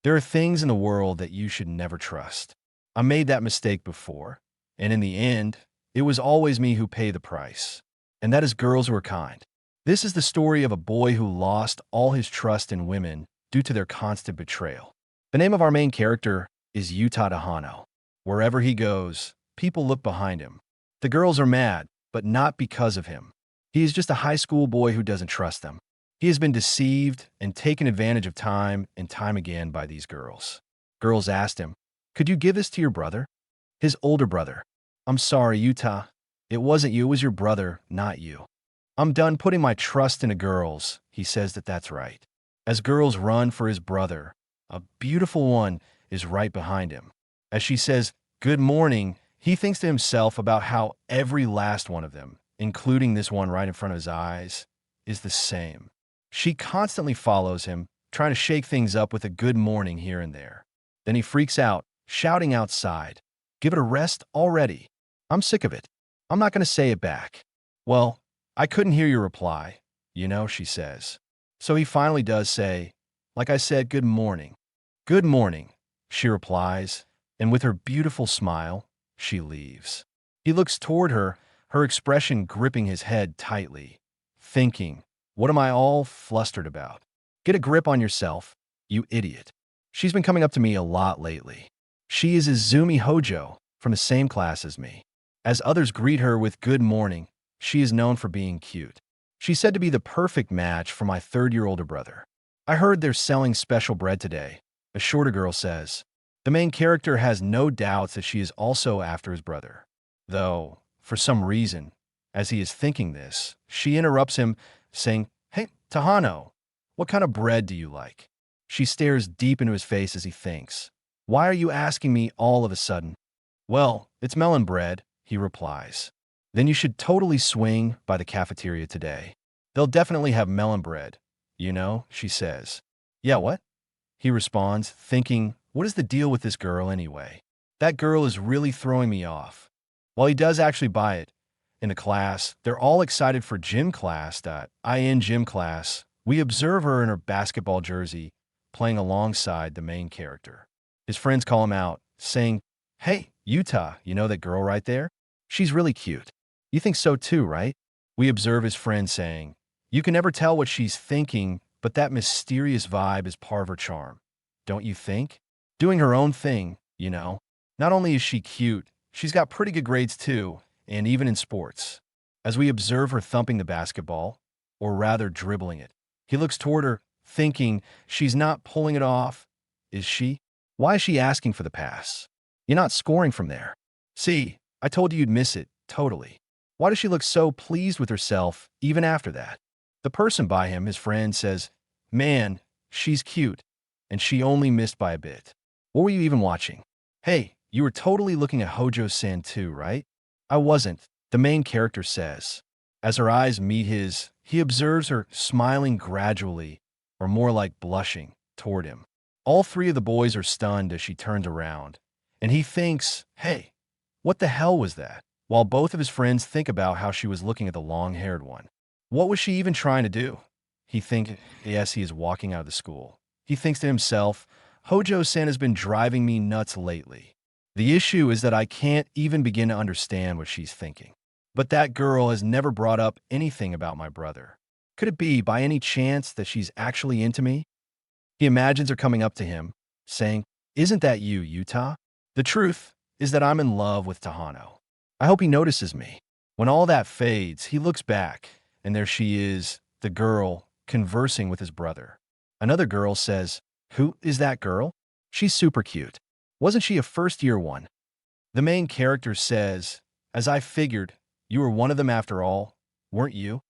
There are things in the world that you should never trust. I made that mistake before, and in the end, it was always me who paid the price. And that is girls who are kind. This is the story of a boy who lost all his trust in women due to their constant betrayal. The name of our main character is Yuta Tahano. Wherever he goes, people look behind him. The girls are mad, but not because of him. He is just a high school boy who doesn't trust them. He has been deceived and taken advantage of time and time again by these girls. Girls asked him, "Could you give this to your brother?" His older brother. "I'm sorry, Yuta. It wasn't you, it was your brother, not you." "I'm done putting my trust into girls." He says that's right. As girls run for his brother, a beautiful one is right behind him. As she says, "Good morning," he thinks to himself about how every last one of them, including this one right in front of his eyes, is the same. She constantly follows him, trying to shake things up with a good morning here and there. Then he freaks out, shouting outside, "Give it a rest already. I'm sick of it. I'm not going to say it back." "Well, I couldn't hear your reply, she says. So he finally does say, "Like I said, good morning." "Good morning," she replies, and with her beautiful smile, she leaves. He looks toward her, her expression gripping his head tightly, thinking, what am I all flustered about? Get a grip on yourself, you idiot. She's been coming up to me a lot lately. She is Izumi Hojo, from the same class as me. As others greet her with good morning, she is known for being cute. She's said to be the perfect match for my third-year older brother. "I heard they're selling special bread today," a shorter girl says. The main character has no doubts that she is also after his brother. Though, for some reason, as he is thinking this, she interrupts him, saying, "Hey, Tahano, what kind of bread do you like?" She stares deep into his face as he thinks. "Why are you asking me all of a sudden?" "Well, it's melon bread," he replies. "Then you should totally swing by the cafeteria today. They'll definitely have melon bread, she says. "Yeah, what?" he responds, thinking, what is the deal with this girl anyway? That girl is really throwing me off. While he does actually buy it, in the class, they're all excited for gym class. In gym class, we observe her in her basketball jersey, playing alongside the main character. His friends call him out, saying, "Hey, Yuta, you know that girl right there? She's really cute. You think so too, right?" We observe his friend saying, "You can never tell what she's thinking, but that mysterious vibe is part of her charm. Don't you think? Doing her own thing, Not only is she cute, she's got pretty good grades too, and even in sports." As we observe her thumping the basketball, or rather dribbling it, he looks toward her, thinking she's not pulling it off. Is she? Why is she asking for the pass? You're not scoring from there. See, I told you you'd miss it, totally. Why does she look so pleased with herself even after that? The person by him, his friend, says, "Man, she's cute, and she only missed by a bit. What were you even watching? Hey, you were totally looking at Hojo-san too, right?" "I wasn't," the main character says. As her eyes meet his, he observes her smiling gradually, or more like blushing, toward him. All three of the boys are stunned as she turns around, and he thinks, hey, what the hell was that? While both of his friends think about how she was looking at the long-haired one. What was she even trying to do? He thinks, yes, he is walking out of the school. He thinks to himself, Hojo-san has been driving me nuts lately. The issue is that I can't even begin to understand what she's thinking. But that girl has never brought up anything about my brother. Could it be, by any chance, that she's actually into me? He imagines her coming up to him, saying, "Isn't that you, Yuta?" The truth is that I'm in love with Tahano. I hope he notices me. When all that fades, he looks back, and there she is, the girl, conversing with his brother. Another girl says, "Who is that girl? She's super cute. Wasn't she a first-year one?" The main character says, "As I figured, you were one of them after all, weren't you?"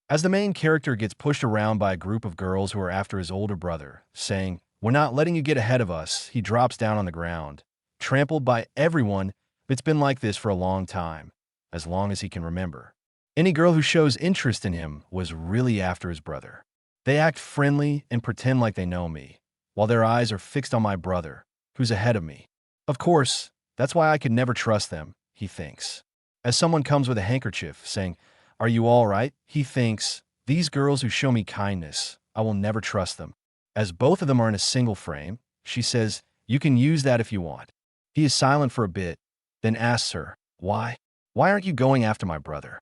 As the main character gets pushed around by a group of girls who are after his older brother, saying, "We're not letting you get ahead of us," he drops down on the ground, trampled by everyone. It's been like this for a long time, as long as he can remember. Any girl who shows interest in him was really after his brother. They act friendly and pretend like they know me, while their eyes are fixed on my brother, who's ahead of me. Of course, that's why I could never trust them, he thinks. As someone comes with a handkerchief, saying, "Are you all right?" he thinks, these girls who show me kindness, I will never trust them. As both of them are in a single frame, She says, "You can use that if you want." He is silent for a bit, then asks her, "Why? Why aren't you going after my brother?"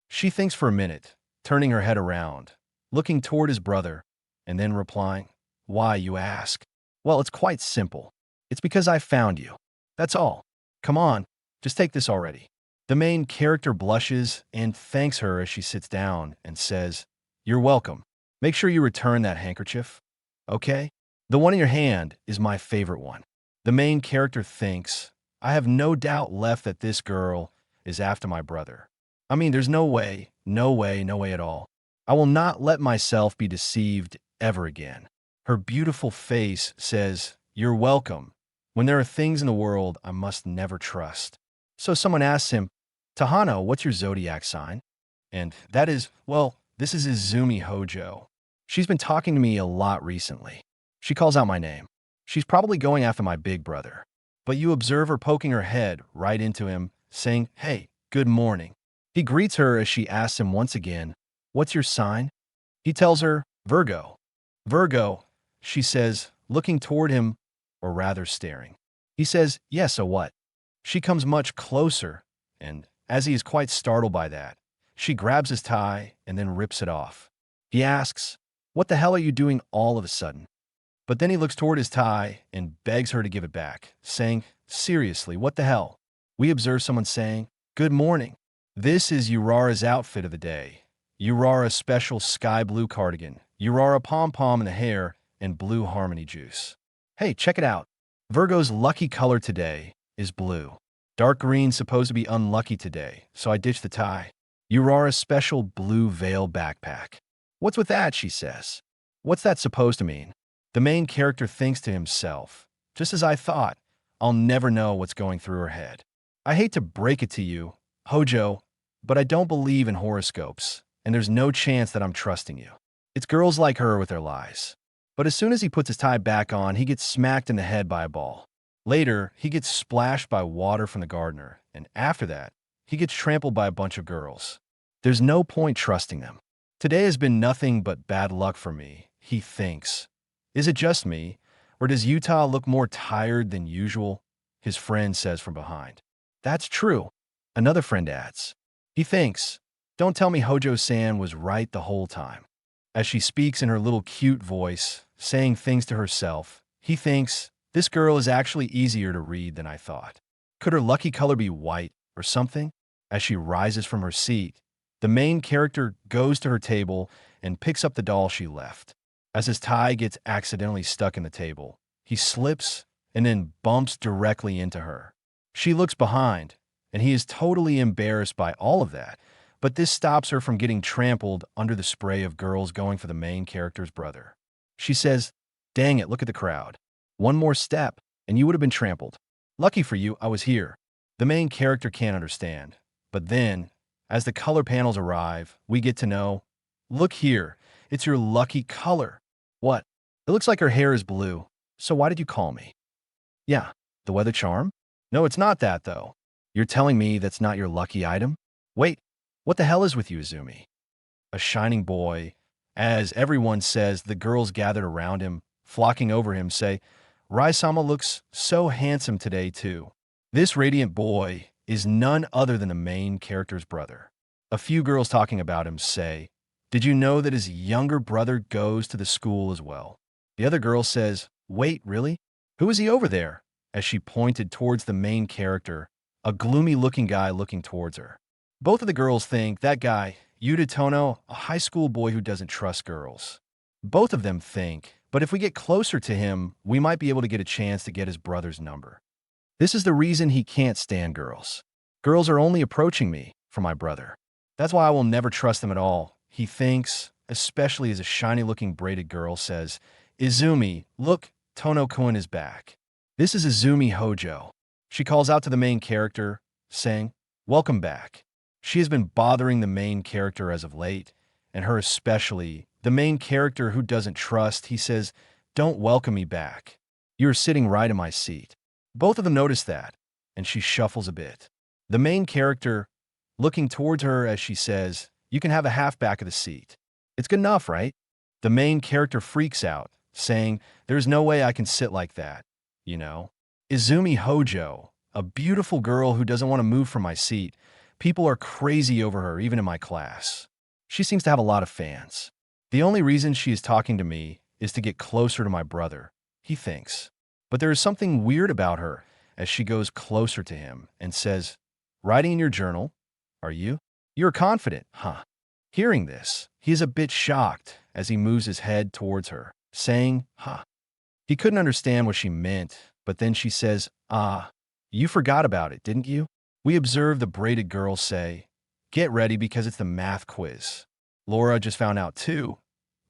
She thinks for a minute, turning her head around, looking toward his brother, and then replying, "Why, you ask? Well, it's quite simple. It's because I found you. That's all. Come on, just take this already." The main character blushes and thanks her as she sits down and says, "You're welcome. Make sure you return that handkerchief. Okay? The one in your hand is my favorite one." The main character thinks, "I have no doubt left that this girl is after my brother. I mean, there's no way, no way, no way at all. I will not let myself be deceived ever again." Her beautiful face says, "You're welcome," when there are things in the world I must never trust. So someone asks him, "Tahano, what's your zodiac sign?" And that is, well, this is Izumi Hojo. She's been talking to me a lot recently. She calls out my name. She's probably going after my big brother. But you observe her poking her head right into him, saying, "Hey, good morning." He greets her as she asks him once again, "What's your sign?" He tells her, "Virgo." "Virgo," she says, looking toward him, or rather staring. He says, "Yeah, so what?" She comes much closer, and as he is quite startled by that, she grabs his tie and then rips it off. He asks, "What the hell are you doing all of a sudden?" But then he looks toward his tie and begs her to give it back, saying, "Seriously, what the hell?" We observe someone saying, "Good morning. This is Urara's outfit of the day. Urara's special sky blue cardigan, Urara pom-pom in the hair, and blue harmony juice. Hey, check it out. Virgo's lucky color today is blue. Dark green's supposed to be unlucky today, so I ditched the tie. Urara's special blue veil backpack. What's with that?" she says. "What's that supposed to mean?" The main character thinks to himself, "Just as I thought, I'll never know what's going through her head. I hate to break it to you, Hojo, but I don't believe in horoscopes, and there's no chance that I'm trusting you. It's girls like her with their lies." But as soon as he puts his tie back on, he gets smacked in the head by a ball. Later, he gets splashed by water from the gardener, and after that, he gets trampled by a bunch of girls. There's no point trusting them. Today has been nothing but bad luck for me, he thinks. Is it just me, or does Utah look more tired than usual? His friend says from behind. That's true, another friend adds. He thinks, don't tell me Hojo-san was right the whole time. As she speaks in her little cute voice, saying things to herself, he thinks, this girl is actually easier to read than I thought. Could her lucky color be white or something? As she rises from her seat, the main character goes to her table and picks up the doll she left. As his tie gets accidentally stuck in the table, he slips and then bumps directly into her. She looks behind, and he is totally embarrassed by all of that, but this stops her from getting trampled under the spray of girls going for the main character's brother. She says, "Dang it, look at the crowd. One more step, and you would have been trampled. Lucky for you, I was here." The main character can't understand, but then, as the color panels arrive, we get to know, look here, it's your lucky color. What? It looks like her hair is blue, so why did you call me? Yeah, the weather charm? No, it's not that, though. You're telling me that's not your lucky item? Wait, what the hell is with you, Izumi? A shining boy. As everyone says, the girls gathered around him, flocking over him, say, Rai-sama looks so handsome today, too. This radiant boy is none other than the main character's brother. A few girls talking about him say, did you know that his younger brother goes to the school as well? The other girl says, wait, really? Who is he over there? As she pointed towards the main character, a gloomy-looking guy looking towards her. Both of the girls think that guy, Yuta Tono, a high school boy who doesn't trust girls. Both of them think, but if we get closer to him, we might be able to get a chance to get his brother's number. This is the reason he can't stand girls. Girls are only approaching me for my brother. That's why I will never trust them at all. He thinks, especially as a shiny-looking braided girl says, Izumi, look, Tono-kun is back. This is Izumi Hojo. She calls out to the main character, saying, welcome back. She has been bothering the main character as of late, and her especially, the main character who doesn't trust, he says, don't welcome me back. You are sitting right in my seat. Both of them notice that, and she shuffles a bit. The main character, looking towards her as she says, you can have a half back of the seat. It's good enough, right? The main character freaks out, saying, "There's no way I can sit like that, you know." Izumi Hojo, a beautiful girl who doesn't want to move from my seat. People are crazy over her, even in my class. She seems to have a lot of fans. The only reason she is talking to me is to get closer to my brother, he thinks. But there is something weird about her as she goes closer to him and says, "Writing in your journal? Are you? You're confident, huh?" Hearing this, he is a bit shocked as he moves his head towards her, saying, "Huh." He couldn't understand what she meant, but then she says, "Ah, you forgot about it, didn't you?" We observe the braided girl say, "Get ready because it's the math quiz." Laura just found out too,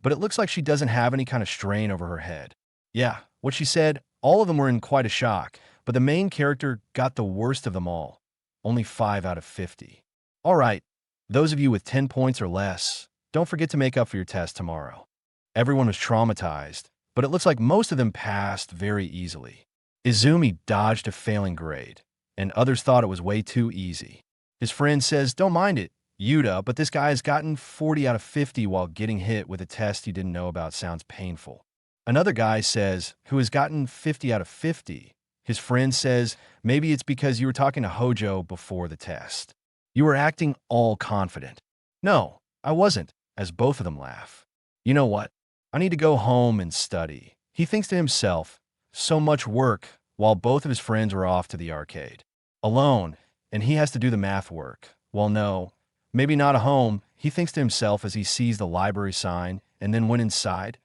but it looks like she doesn't have any kind of strain over her head. Yeah, what she said, all of them were in quite a shock, but the main character got the worst of them all. Only 5 out of 50. All right, those of you with 10 points or less, don't forget to make up for your test tomorrow. Everyone was traumatized, but it looks like most of them passed very easily. Izumi dodged a failing grade, and others thought it was way too easy. His friend says, "Don't mind it, Yuta, but this guy has gotten 40 out of 50 while getting hit with a test he didn't know about sounds painful." Another guy says, who has gotten 50 out of 50. His friend says, "Maybe it's because you were talking to Hojo before the test. You were acting all confident." "No, I wasn't," as both of them laugh. "You know what? I need to go home and study." He thinks to himself, so much work, while both of his friends were off to the arcade. Alone, and he has to do the math work. Well, no, maybe not at home, he thinks to himself as he sees the library sign and then went inside.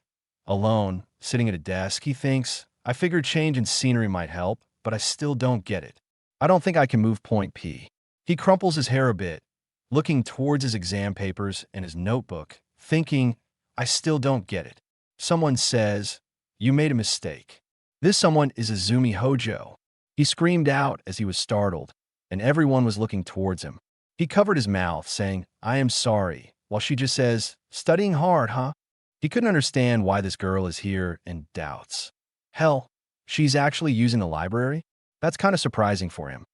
Alone, sitting at a desk, he thinks, "I figured change in scenery might help, but I still don't get it. I don't think I can move point P." He crumples his hair a bit, looking towards his exam papers and his notebook, thinking, "I still don't get it." Someone says, "You made a mistake." This someone is Izumi Hojo. He screamed out as he was startled, and everyone was looking towards him. He covered his mouth, saying, "I am sorry," while she just says, "Studying hard, huh?" He couldn't understand why this girl is here and doubts. Hell, she's actually using the library? That's kind of surprising for him.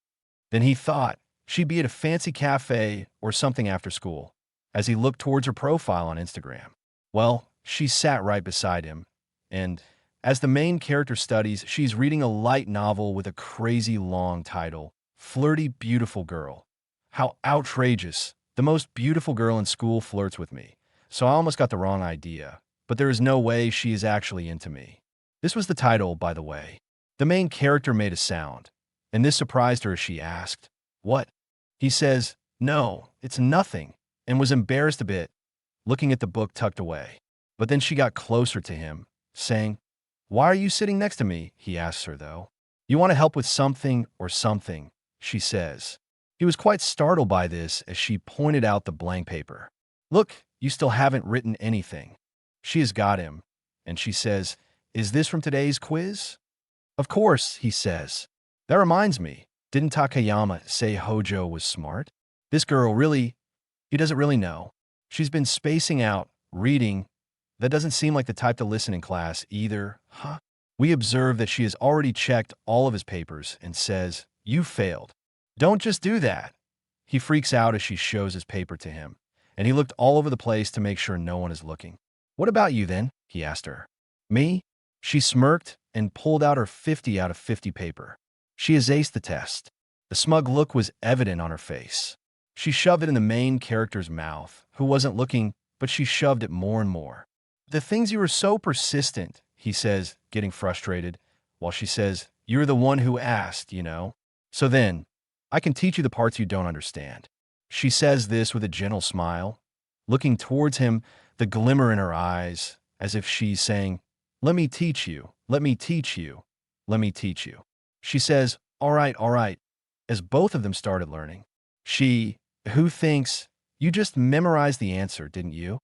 Then he thought she'd be at a fancy cafe or something after school, as he looked towards her profile on Instagram. Well, she sat right beside him, and as the main character studies, she's reading a light novel with a crazy long title, Flirty Beautiful Girl. How outrageous. The most beautiful girl in school flirts with me. So I almost got the wrong idea. But there is no way she is actually into me. This was the title, by the way. The main character made a sound, and this surprised her as she asked, "What?" He says, "No, it's nothing," and was embarrassed a bit, looking at the book tucked away. But then she got closer to him, saying, "Why are you sitting next to me?" he asks her, though. "You want to help with something or something," she says. He was quite startled by this as she pointed out the blank paper. "Look, you still haven't written anything." She has got him, and she says, "Is this from today's quiz?" "Of course," he says. "That reminds me, didn't Takayama say Hojo was smart?" This girl really, he doesn't really know. She's been spacing out, reading. That doesn't seem like the type to listen in class either, huh? We observe that she has already checked all of his papers and says, "You failed." "Don't just do that." He freaks out as she shows his paper to him, and he looked all over the place to make sure no one is looking. "What about you then?" he asked her. "Me?" She smirked and pulled out her 50 out of 50 paper. She has aced the test. The smug look was evident on her face. She shoved it in the main character's mouth, who wasn't looking, but she shoved it more and more. "The things you were so persistent," he says, getting frustrated, while she says, "You're the one who asked, you know. So then, I can teach you the parts you don't understand." She says this with a gentle smile, looking towards him, the glimmer in her eyes, as if she's saying, "Let me teach you, let me teach you, let me teach you." She says, all right," as both of them started learning. She, who thinks, "You just memorized the answer, didn't you?"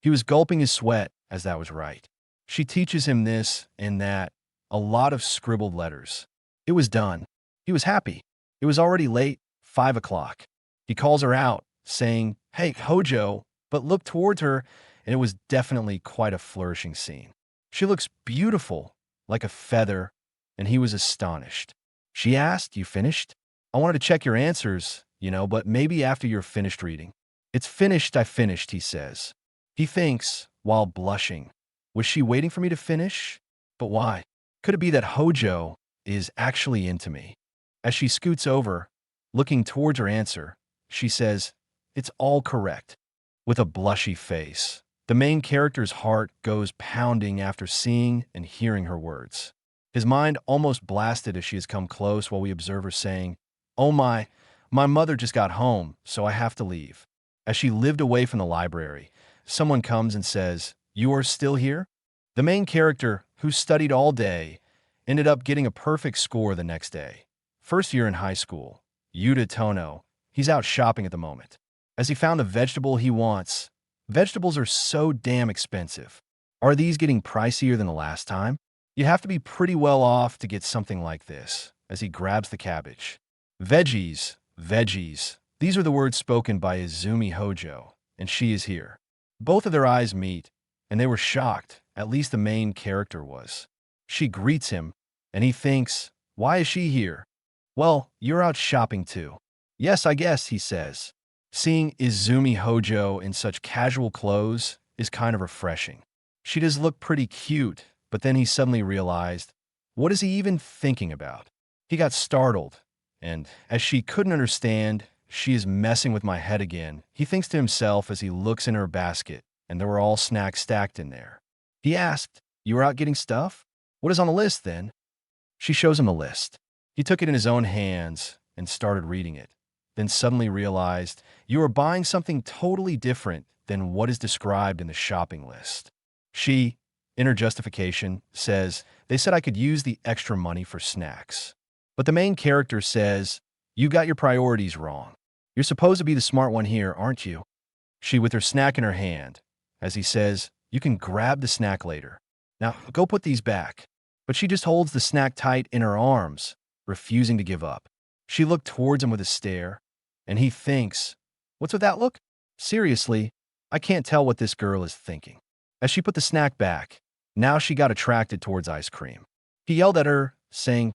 He was gulping his sweat, as that was right. She teaches him this and that, a lot of scribbled letters. It was done. He was happy. It was already late, 5 o'clock. He calls her out, saying, "Hey, Hojo," but looked towards her, and it was definitely quite a flourishing scene. She looks beautiful, like a feather, and he was astonished. She asked, "You finished?" "I wanted to check your answers, but maybe after you're finished reading." "It's finished, I finished," he says. He thinks, while blushing, Was she waiting for me to finish? But why? Could it be that Hojo is actually into me? As she scoots over, looking towards her answer, she says, "It's all correct," with a blushy face. The main character's heart goes pounding after seeing and hearing her words. His mind almost blasted as she has come close while we observe her saying, "Oh my mother just got home, so I have to leave." As she lived away from the library, someone comes and says, "You are still here?" The main character, who studied all day, ended up getting a perfect score the next day. First year in high school, Yuta Tono, he's out shopping at the moment. As he found the vegetable he wants, vegetables are so damn expensive. Are these getting pricier than the last time? You have to be pretty well off to get something like this, as he grabs the cabbage. Veggies, veggies. These are the words spoken by Izumi Hojo, and she is here. Both of their eyes meet, and they were shocked, at least the main character was. She greets him, and he thinks, why is she here? Well, you're out shopping too. Yes, I guess, he says. Seeing Izumi Hojo in such casual clothes is kind of refreshing. She does look pretty cute, but then he suddenly realized, what is he even thinking about? He got startled, and as she couldn't understand, she is messing with my head again, he thinks to himself as he looks in her basket, and there were all snacks stacked in there. He asked, "You were out getting stuff? What is on the list, then?" She shows him the list. He took it in his own hands and started reading it, then suddenly realized, you are buying something totally different than what is described in the shopping list. She, in her justification, says, they said I could use the extra money for snacks. But the main character says, you got your priorities wrong. You're supposed to be the smart one here, aren't you? She with her snack in her hand, as he says, you can grab the snack later. Now, go put these back. But she just holds the snack tight in her arms, refusing to give up. She looked towards him with a stare, and he thinks, what's with that look? Seriously, I can't tell what this girl is thinking. As she put the snack back, now she got attracted towards ice cream. He yelled at her, saying,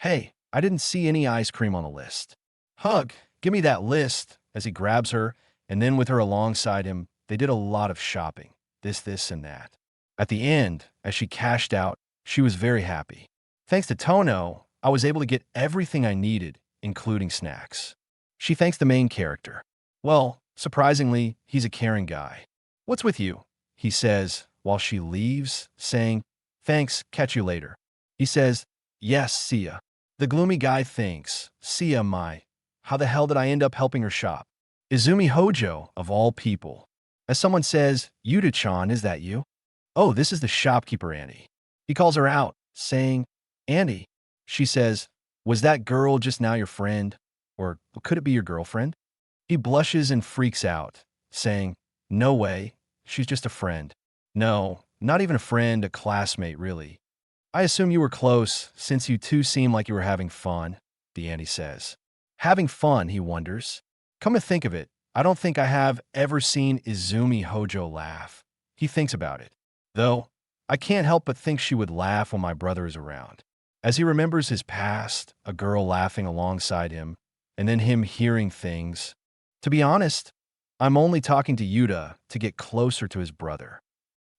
hey, I didn't see any ice cream on the list. Hug, give me that list, as he grabs her, and then with her alongside him, they did a lot of shopping, this, and that. At the end, as she cashed out, she was very happy. Thanks to Tono, I was able to get everything I needed, including snacks. She thanks the main character. Well, surprisingly, he's a caring guy. What's with you? He says, while she leaves, saying, thanks, catch you later. He says, yes, see ya. The gloomy guy thinks, see ya, how the hell did I end up helping her shop? Izumi Hojo, of all people. As someone says, Yuta-chan, is that you? Oh, this is the shopkeeper, Annie. He calls her out, saying, Annie. She says, was that girl just now your friend? Or could it be your girlfriend? He blushes and freaks out, saying, no way, she's just a friend. No, not even a friend, a classmate, really. I assume you were close, since you two seem like you were having fun, the Annie says. Having fun, he wonders. Come to think of it, I don't think I have ever seen Izumi Hojo laugh. He thinks about it. Though, I can't help but think she would laugh when my brother is around. As he remembers his past, a girl laughing alongside him, and then him hearing things. To be honest, I'm only talking to Yuta to get closer to his brother.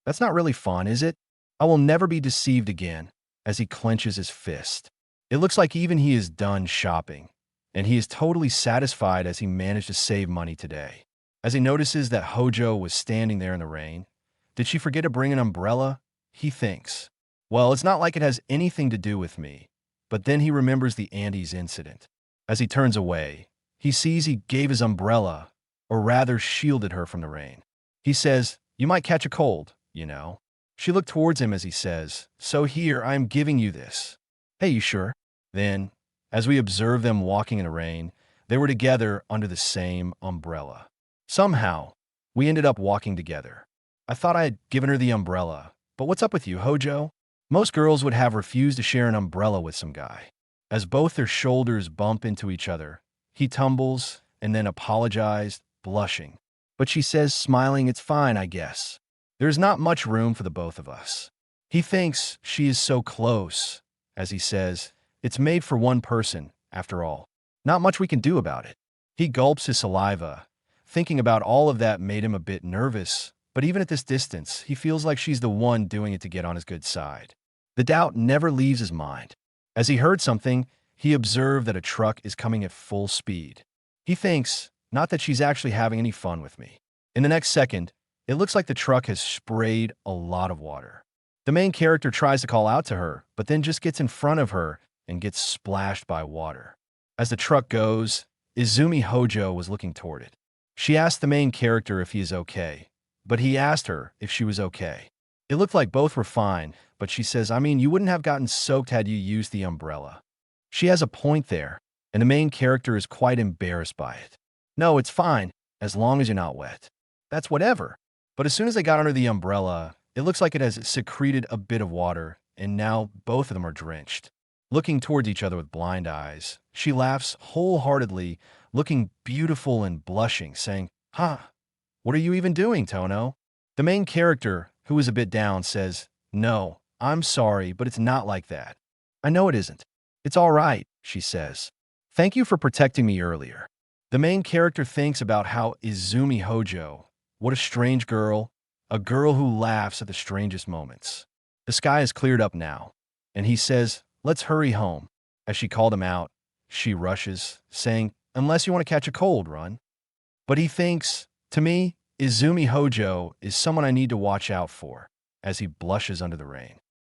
That's not really fun, is it? I will never be deceived again, as he clenches his fist. It looks like even he is done shopping, and he is totally satisfied as he managed to save money today. As he notices that Hojo was standing there in the rain, did she forget to bring an umbrella? He thinks. Well, it's not like it has anything to do with me. But then he remembers the Andes incident. As he turns away, he sees he gave his umbrella, or rather shielded her from the rain. He says, you might catch a cold, you know. She looked towards him as he says, so here I am giving you this. Hey, you sure? Then, as we observe them walking in the rain, they were together under the same umbrella. Somehow, we ended up walking together. I thought I had given her the umbrella, but what's up with you, Hojo? Most girls would have refused to share an umbrella with some guy. As both their shoulders bump into each other, he tumbles and then apologized, blushing. But she says, smiling, it's fine, I guess. There's not much room for the both of us. He thinks she is so close. As he says, it's made for one person, after all. Not much we can do about it. He gulps his saliva. Thinking about all of that made him a bit nervous, But even at this distance, he feels like she's the one doing it to get on his good side. The doubt never leaves his mind. As he heard something, he observed that a truck is coming at full speed. He thinks, not that she's actually having any fun with me. In the next second, it looks like the truck has sprayed a lot of water. The main character tries to call out to her, but then just gets in front of her and gets splashed by water. As the truck goes, Izumi Hojo was looking toward it. She asked the main character if he is okay, but he asked her if she was okay. It looked like both were fine, but she says, I mean, you wouldn't have gotten soaked had you used the umbrella. She has a point there, and the main character is quite embarrassed by it. No, it's fine, as long as you're not wet. That's whatever. But as soon as they got under the umbrella, it looks like it has secreted a bit of water, and now both of them are drenched. Looking towards each other with blind eyes, she laughs wholeheartedly, looking beautiful and blushing, saying, what are you even doing, Tono? The main character, who is a bit down, says, no, I'm sorry, but it's not like that. I know it isn't. It's all right, she says. Thank you for protecting me earlier. The main character thinks about how Izumi Hojo, what a strange girl, a girl who laughs at the strangest moments. The sky is cleared up now, and he says, let's hurry home. As she called him out, she rushes, saying, unless you want to catch a cold, run. But he thinks, to me, Izumi Hojo is someone I need to watch out for, as he blushes under the rain.